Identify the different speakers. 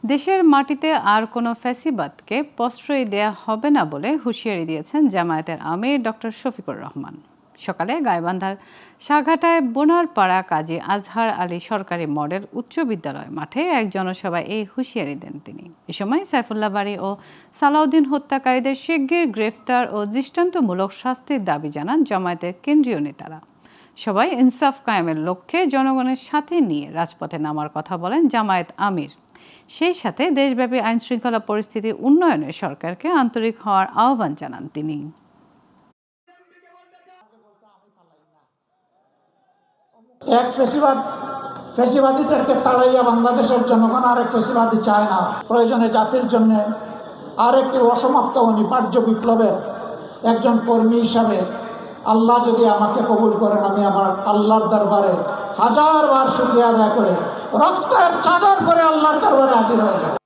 Speaker 1: দেশের মাটিতে আর কোনো ফ্যাসিবাদকে প্রশ্রয় দেয়া হবে না বলে হুঁশিয়ারি দিয়েছেন জামায়াতের আমির ডক্টর শফিকুর রহমান। সকালে গাইবান্ধার সাঘাটায় বোনারপাড়া কাজী আজহার আলী সরকারি মডেল উচ্চ বিদ্যালয় মাঠে এক জনসভায় এই হুঁশিয়ারি দেন তিনি। এ সময় সাইফুল্লাহ বারী ও সালাউদ্দিন হত্যাকারীদের শিগগির গ্রেফতার ও দৃষ্টান্তমূলক শাস্তির দাবি জানান জামায়াতের কেন্দ্রীয় নেতারা। সবাই ইনসাফ কায়েমের লক্ষ্যে জনগণের সাথে নিয়ে রাজপথে নামার কথা বলেন জামায়াত আমির। সেই সাথে দেশব্যাপী আইনশৃঙ্খলা পরিস্থিতি উন্নয়নে সরকারকে আন্তরিক হওয়ার আহ্বান জানান তিনি।
Speaker 2: এক ফ্যাসিবাদীদেরকে তাড়াইয়া বাংলাদেশের জনগণ আরেক ফ্যাসিবাদী চায় না। প্রয়োজনে জাতির জন্য আরেকটি অসমাপ্ত অনিবার্য বিপ্লবের একজন কর্মী হিসাবে আল্লাহ যদি আমাকে কবুল করেন, আমি আমার আল্লাহর দরবারে হাজারবার শুকরিয়া আদায় করে রক্তের চাদর করে আল্লাহর দরবারে হাজির হয়ে যাব।